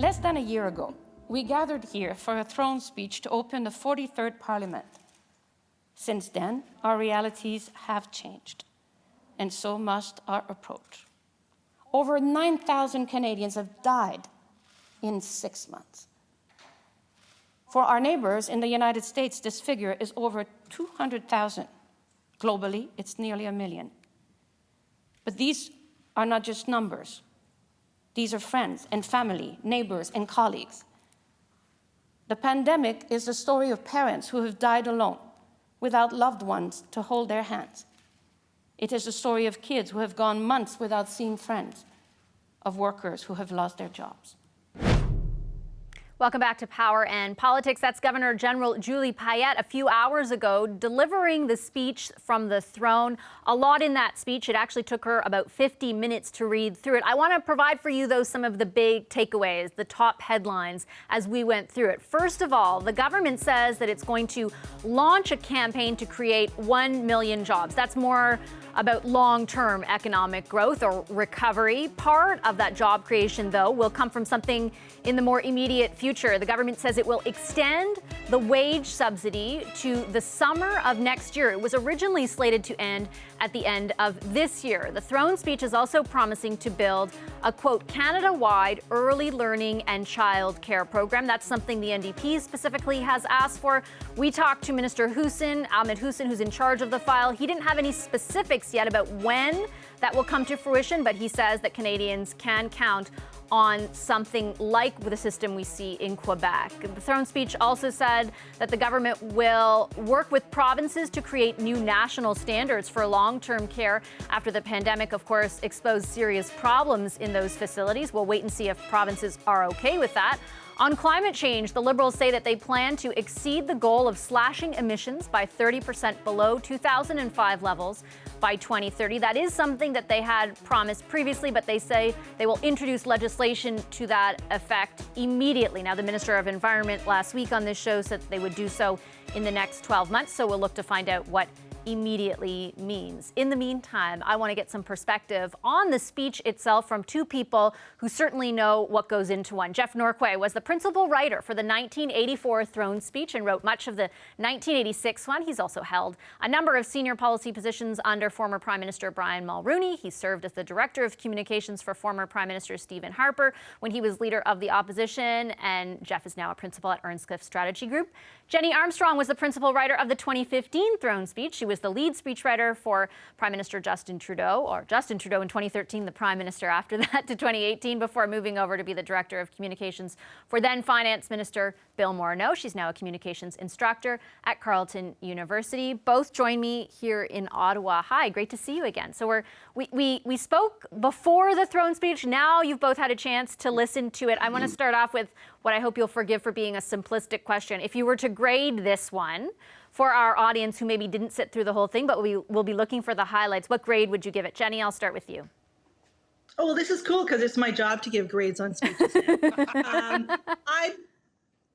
Less than a year ago, we gathered here for a throne speech to open the 43rd Parliament. Since then, our realities have changed, and so must our approach. Over 9,000 Canadians have died in 6 months. For our neighbors in the United States, this figure is over 200,000. Globally, it's nearly 1 million. But these are not just numbers. These are friends and family, neighbors and colleagues. The pandemic is the story of parents who have died alone, without loved ones to hold their hands. It is the story of kids who have gone months without seeing friends, of workers who have lost their jobs. Welcome back to Power and Politics. That's Governor General Julie Payette a few hours ago delivering the speech from the throne. A lot in that speech. It actually took her about 50 minutes to read through it. I want to provide for you, though, some of the big takeaways, the top headlines as we went through it. First of all, the government says that it's going to launch a campaign to create 1 million jobs. That's more about long-term economic growth or recovery. Part of that job creation, though, will come from something in the more immediate future. The government says it will extend the wage subsidy to the summer of next year. It was originally slated to end at the end of this year. The throne speech is also promising to build a, quote, Canada-wide early learning and child care program. That's something the NDP specifically has asked for. We talked to Minister Ahmed Hussen, who's in charge of the file. He didn't have any specifics yet about when that will come to fruition, but he says that Canadians can count on something like the system we see in Quebec. The throne speech also said that the government will work with provinces to create new national standards for long-term care after the pandemic, of course, exposed serious problems in those facilities. We'll wait and see if provinces are okay with that. On climate change, the Liberals say that they plan to exceed the goal of slashing emissions by 30% below 2005 levels by 2030. That is something that they had promised previously, but they say they will introduce legislation to that effect immediately. Now, the Minister of Environment last week on this show said they would do so in the next 12 months, so we'll look to find out what immediately means. In the meantime, I want to get some perspective on the speech itself from two people who certainly know what goes into one. Jeff Norquay was the principal writer for the 1984 throne speech and wrote much of the 1986 one. He's also held a number of senior policy positions under former Prime Minister Brian Mulroney. He served as the Director of Communications for former Prime Minister Stephen Harper when he was leader of the opposition, and Jeff is now a principal at Earnscliffe Strategy Group. Jenny Armstrong was the principal writer of the 2015 throne speech. She was the lead speechwriter for Prime Minister Justin Trudeau in 2013, the Prime Minister after that to 2018, before moving over to be the Director of Communications for then Finance Minister Bill Morneau. She's now a communications instructor at Carleton University. Both join me here in Ottawa. Hi, great to see you again. So we spoke before the throne speech. Now you've both had a chance to listen to it. I want to start off with what I hope you'll forgive for being a simplistic question. If you were to grade this one for our audience who maybe didn't sit through the whole thing, but we will be looking for the highlights, what grade would you give it? Jenny, I'll start with you. Oh, well, this is cool because it's my job to give grades on speeches. I'd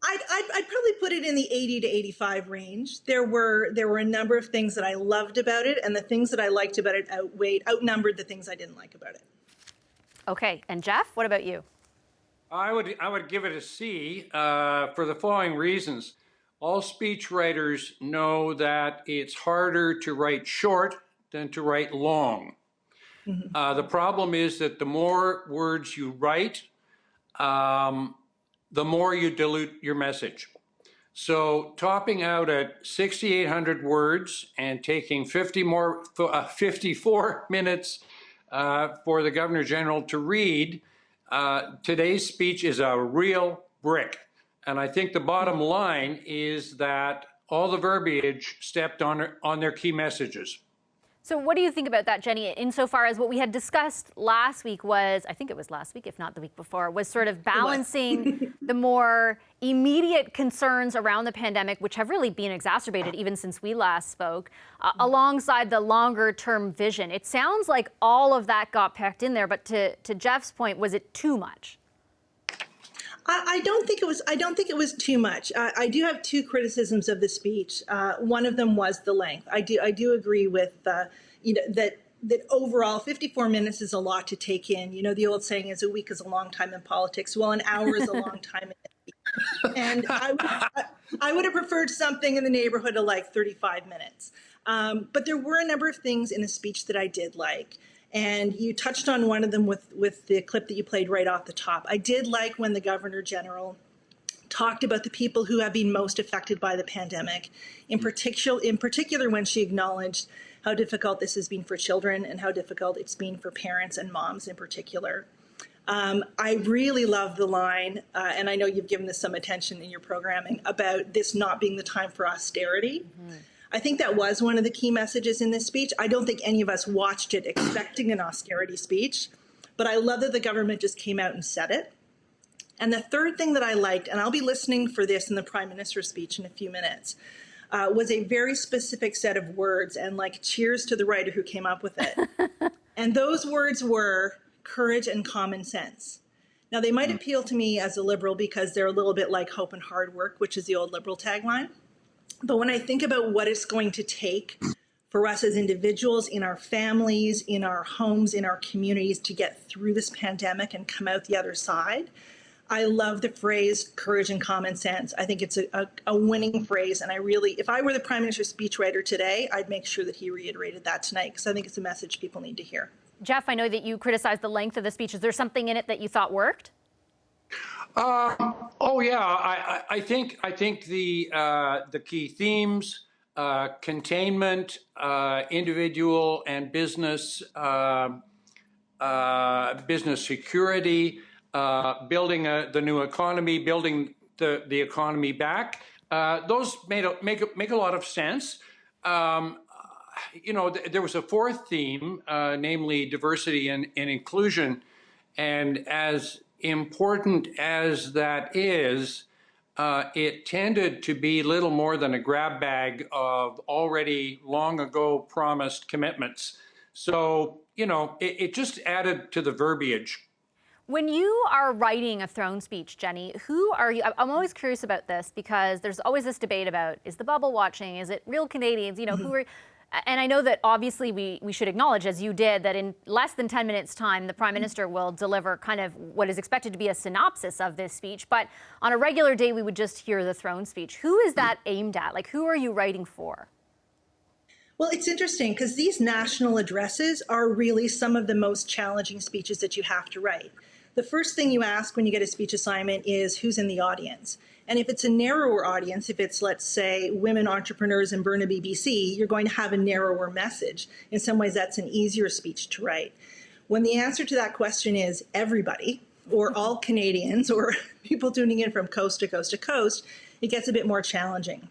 probably put it in the 80 to 85 range. There were a number of things that I loved about it, and the things that I liked about it outnumbered the things I didn't like about it. Okay, and Jeff, what about you? I would give it a C for the following reasons. All speechwriters know that it's harder to write short than to write long. Mm-hmm. The problem is that the more words you write, the more you dilute your message. So topping out at 6,800 words and taking 54 minutes for the Governor General to read, today's speech is a real brick. And I think the bottom line is that all the verbiage stepped on their key messages. So what do you think about that, Jenny, insofar as what we had discussed last week was, I think it was last week, if not the week before, was sort of balancing the more immediate concerns around the pandemic, which have really been exacerbated even since we last spoke, alongside the longer term vision. It sounds like all of that got packed in there, but to Jeff's point, was it too much? I don't think it was too much. I do have two criticisms of the speech. One of them was the length. I do agree with that that overall 54 minutes is a lot to take in. You know, the old saying is a week is a long time in politics. Well, an hour is a long time. And I would have preferred something in the neighborhood of like 35 minutes. But there were a number of things in the speech that I did like. And you touched on one of them with the clip that you played right off the top. I did like when the Governor General talked about the people who have been most affected by the pandemic, in particular when she acknowledged how difficult this has been for children and how difficult it's been for parents and moms in particular. I really love the line, and I know you've given this some attention in your programming, about this not being the time for austerity. Mm-hmm. I think that was one of the key messages in this speech. I don't think any of us watched it expecting an austerity speech, but I love that the government just came out and said it. And the third thing that I liked, and I'll be listening for this in the Prime Minister's speech in a few minutes, was a very specific set of words, and like cheers to the writer who came up with it. And those words were courage and common sense. Now, they might appeal to me as a Liberal because they're a little bit like hope and hard work, which is the old Liberal tagline. But when I think about what it's going to take for us as individuals, in our families, in our homes, in our communities, to get through this pandemic and come out the other side, I love the phrase courage and common sense. I think it's a winning phrase. And I really, if I were the Prime Minister's speechwriter today, I'd make sure that he reiterated that tonight, because I think it's a message people need to hear. Jeff, I know that you criticized the length of the speech. Is there something in it that you thought worked? Oh yeah, I think the key themes, containment, individual and business security, building the new economy, building the economy back. Those make a lot of sense. You know, there was a fourth theme, namely diversity and inclusion, and as important as that is, it tended to be little more than a grab bag of already long ago promised commitments. So, you know, it just added to the verbiage. When you are writing a throne speech, Jenny, who are you? I'm always curious about this because there's always this debate about, is the bubble watching? Is it real Canadians? You know, who are... And I know that obviously we should acknowledge, as you did, that in less than 10 minutes' time, the Prime Minister will deliver kind of what is expected to be a synopsis of this speech. But on a regular day, we would just hear the throne speech. Who is that aimed at? Like, who are you writing for? Well, it's interesting because these national addresses are really some of the most challenging speeches that you have to write. The first thing you ask when you get a speech assignment is who's in the audience. And if it's a narrower audience, if it's, let's say, women entrepreneurs in Burnaby, BC, you're going to have a narrower message. In some ways, that's an easier speech to write. When the answer to that question is everybody, or all Canadians, or people tuning in from coast to coast to coast, it gets a bit more challenging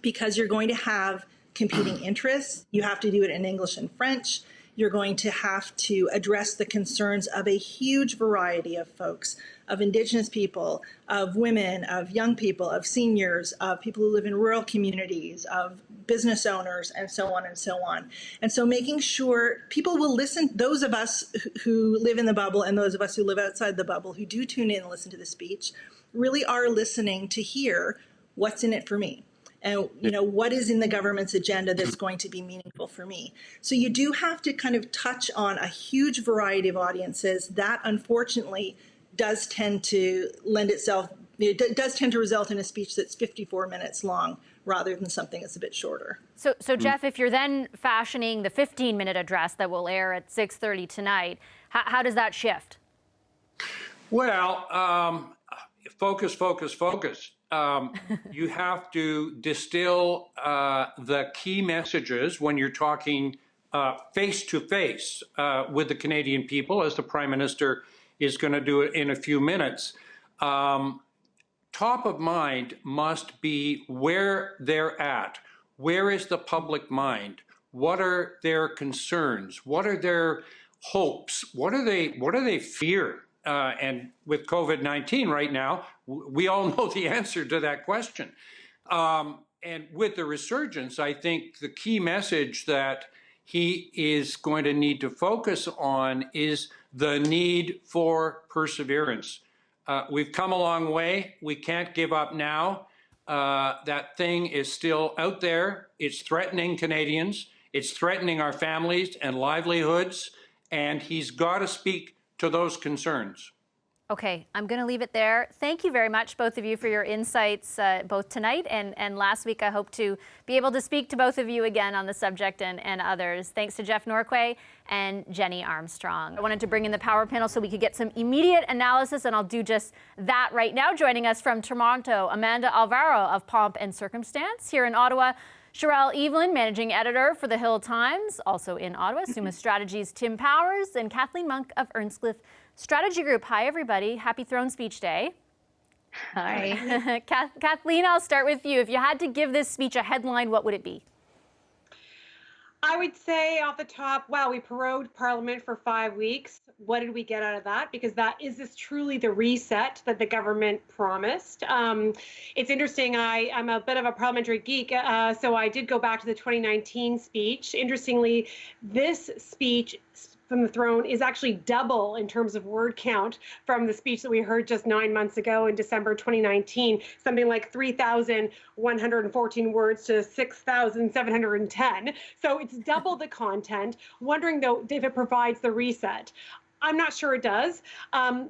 because you're going to have competing interests. You have to do it in English and French. You're going to have to address the concerns of a huge variety of folks, of Indigenous people, of women, of young people, of seniors, of people who live in rural communities, of business owners, and so on and so on. And so making sure people will listen, those of us who live in the bubble and those of us who live outside the bubble who do tune in and listen to the speech really are listening to hear what's in it for me. And, you know, what is in the government's agenda that's going to be meaningful for me? So you do have to kind of touch on a huge variety of audiences. That, unfortunately, does tend to lend itself, it does tend to result in a speech that's 54 minutes long rather than something that's a bit shorter. So Jeff, if you're then fashioning the 15-minute address that will air at 6:30 tonight, how does that shift? Well, focus. You have to distill the key messages when you're talking face to face with the Canadian people, as the Prime Minister is going to do it in a few minutes. Top of mind must be where they're at. Where is the public mind? What are their concerns? What are their hopes? What do they fear? And with COVID-19 right now, we all know the answer to that question. And with the resurgence, I think the key message that he is going to need to focus on is the need for perseverance. We've come a long way. We can't give up now. That thing is still out there. It's threatening Canadians. It's threatening our families and livelihoods, and he's got to speak to those concerns. Okay, I'm going to leave it there. Thank you very much, both of you, for your insights, both tonight and last week. I hope to be able to speak to both of you again on the subject and others. Thanks to Jeff Norquay and Jenny Armstrong. I wanted to bring in the power panel so we could get some immediate analysis, and I'll do just that right now. Joining us from Toronto, Amanda Alvaro of Pomp and Circumstance. Here in Ottawa, Sherelle Evelyn, managing editor for the Hill Times. Also in Ottawa, Summa Strategies' Tim Powers, and Kathleen Monk of Earnscliffe Strategy Group. Hi, everybody. Happy Throne Speech Day. Hi. Kathleen, I'll start with you. If you had to give this speech a headline, what would it be? I would say off the top, wow, we prorogued Parliament for 5 weeks. What did we get out of that? Because is this truly the reset that the government promised? It's interesting. I'm a bit of a parliamentary geek, so I did go back to the 2019 speech. Interestingly, this speech from the throne is actually double in terms of word count from the speech that we heard just 9 months ago in December 2019, something like 3,114 words to 6,710. So it's double the content. Wondering, though, if it provides the reset. I'm not sure it does,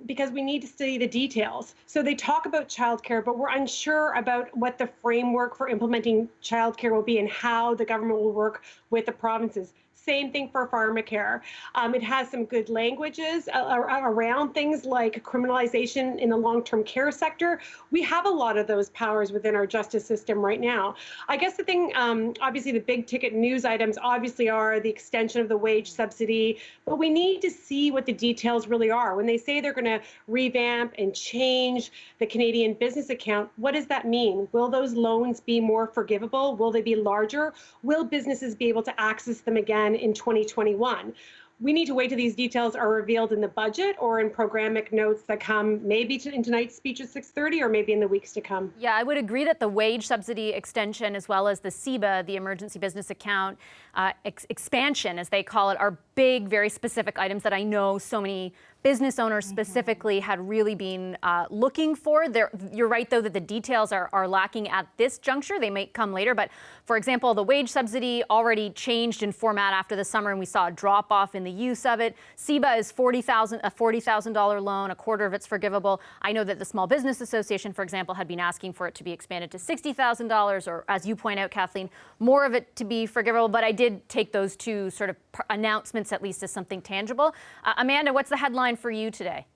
because we need to study the details. So they talk about childcare, but we're unsure about what the framework for implementing childcare will be and how the government will work with the provinces. Same thing for pharmacare. It has some good languages around things like criminalization in the long-term care sector. We have a lot of those powers within our justice system right now. I guess the thing, obviously the big ticket news items obviously are the extension of the wage subsidy, but we need to see what the details really are. When they say they're going to revamp and change the Canadian business account, what does that mean? Will those loans be more forgivable? Will they be larger? Will businesses be able to access them again in 2021? We need to wait till these details are revealed in the budget or in programmatic notes that come maybe in tonight's speech at 6:30 or maybe in the weeks to come. Yeah, I would agree that the wage subsidy extension as well as the CBA, the emergency business account expansion, as they call it, are big, very specific items that I know so many business owners specifically had really been looking for. You're right, though, that the details are lacking at this juncture. They may come later. But for example, the wage subsidy already changed in format after the summer, and we saw a drop off in the use of it. CBA is a $40,000 loan, a quarter of it's forgivable. I know that the Small Business Association, for example, had been asking for it to be expanded to $60,000, or as you point out, Kathleen, more of it to be forgivable. But I did take those two sort of announcements at least as something tangible. Amanda, what's the headline for you today?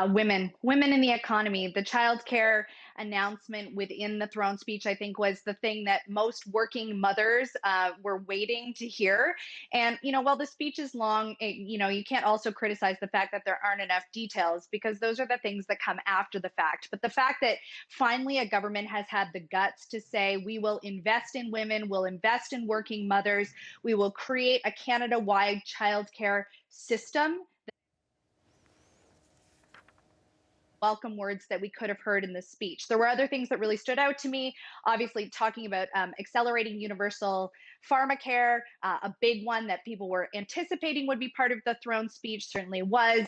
Women in the economy. The childcare announcement within the throne speech, I think, was the thing that most working mothers were waiting to hear. And, while the speech is long, you can't also criticize the fact that there aren't enough details, because those are the things that come after the fact. But the fact that finally a government has had the guts to say, we will invest in women, we'll invest in working mothers, we will create a Canada-wide childcare system. Welcome words that we could have heard in this speech. There were other things that really stood out to me. Obviously, talking about accelerating universal pharmacare, a big one that people were anticipating would be part of the throne speech, certainly was.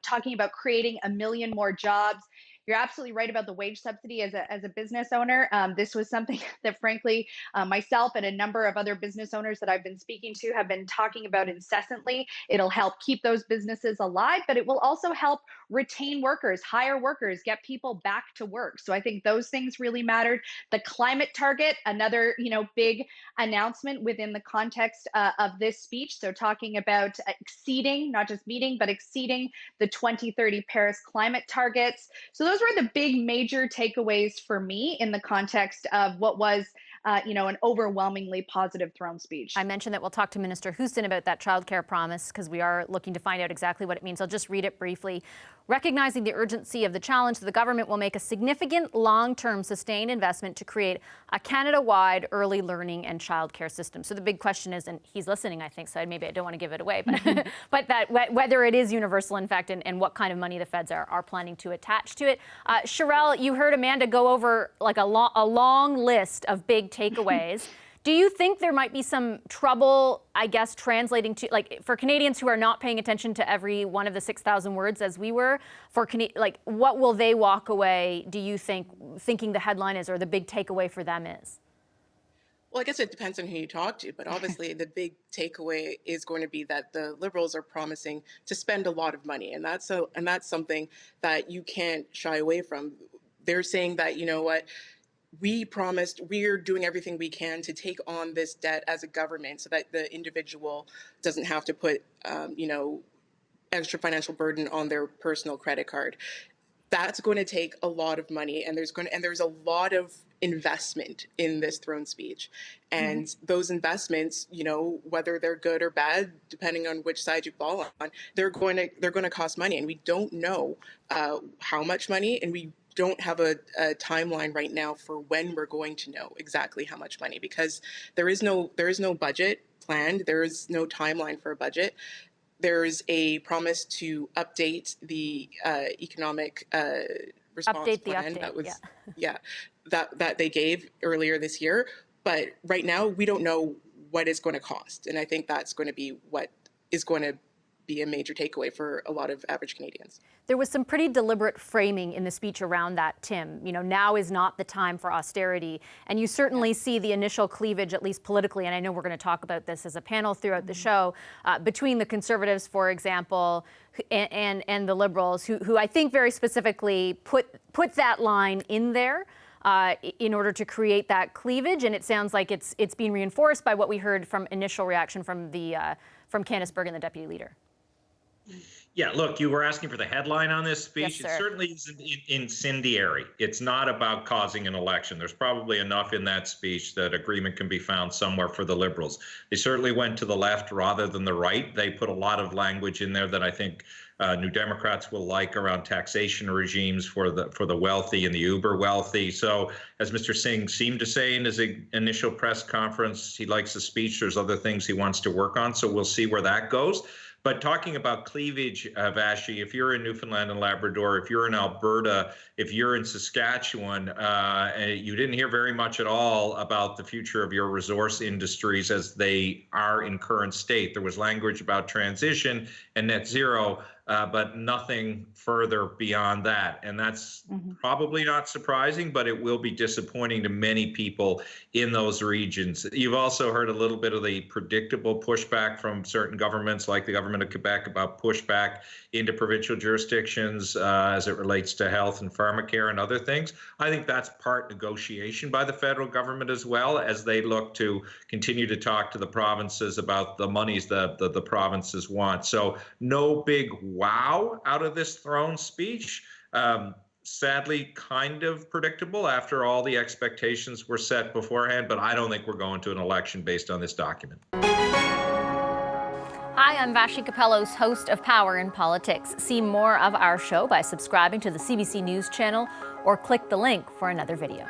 Talking about creating 1 million more jobs. You're absolutely right about the wage subsidy. As a business owner, this was something that, frankly, myself and a number of other business owners that I've been speaking to have been talking about incessantly. It'll help keep those businesses alive, but it will also help retain workers, hire workers, get people back to work. So I think those things really mattered. The climate target, another big announcement within the context of this speech. So talking about exceeding, not just meeting, but exceeding the 2030 Paris climate targets. So those were the big major takeaways for me in the context of what was an overwhelmingly positive throne speech. I mentioned that we'll talk to Minister Houston about that childcare promise, because we are looking to find out exactly what it means. I'll just read it briefly. Recognizing the urgency of the challenge, the government will make a significant long-term sustained investment to create a Canada-wide early learning and childcare system. So the big question is, and he's listening, I think, so maybe I don't want to give it away, but, but that whether it is universal, in fact, and what kind of money the feds are planning to attach to it. Sherelle, you heard Amanda go over like a long list of big takeaways. Do you think there might be some trouble, I guess, translating to, like, for Canadians who are not paying attention to every one of the 6,000 words as we were, what will they walk away, do you think, thinking the headline is, or the big takeaway for them is? Well, I guess it depends on who you talk to, but obviously the big takeaway is going to be that the Liberals are promising to spend a lot of money, and that's something that you can't shy away from. They're saying that, you know what, we promised, we're doing everything we can to take on this debt as a government so that the individual doesn't have to put, extra financial burden on their personal credit card. That's going to take a lot of money, and there's a lot of investment in this throne speech, and those investments, whether they're good or bad, depending on which side you fall on, they're going to cost money, and we don't know how much money, and we don't have a timeline right now for when we're going to know exactly how much money, because there is no budget planned, there is no timeline for a budget. There's a promise to update the economic response plan that they gave earlier this year. But right now, we don't know what it's going to cost. And I think that's going to be what is going to be a major takeaway for a lot of average Canadians. There was some pretty deliberate framing in the speech around that, Tim. Now is not the time for austerity. And you certainly see the initial cleavage, at least politically, and I know we're going to talk about this as a panel throughout the show, between the Conservatives, for example, and the Liberals, who I think very specifically put that line in there in order to create that cleavage. And it sounds like it's being reinforced by what we heard from initial reaction from Candice Bergen, the Deputy Leader. Yeah, look, you were asking for the headline on this speech. Yes, it certainly isn't incendiary. It's not about causing an election. There's probably enough in that speech that agreement can be found somewhere for the Liberals. They certainly went to the left rather than the right. They put a lot of language in there that I think New Democrats will like around taxation regimes for the wealthy and the uber wealthy. So as Mr. Singh seemed to say in his initial press conference, he likes the speech. There's other things he wants to work on. So we'll see where that goes. But talking about cleavage, Vashi, if you're in Newfoundland and Labrador, if you're in Alberta, if you're in Saskatchewan, you didn't hear very much at all about the future of your resource industries as they are in current state. There was language about transition and net zero, but nothing further beyond that. And that's probably not surprising, but it will be disappointing to many people in those regions. You've also heard a little bit of the predictable pushback from certain governments, like the government of Quebec, about pushback into provincial jurisdictions as it relates to health and pharmacare and other things. I think that's part negotiation by the federal government as well, as they look to continue to talk to the provinces about the monies that the provinces want. So no big wow out of this throne speech. Sadly, kind of predictable after all the expectations were set beforehand, but I don't think we're going to an election based on this document. Hi, I'm Vashi Capellos, host of Power in Politics. See more of our show by subscribing to the CBC News channel or click the link for another video.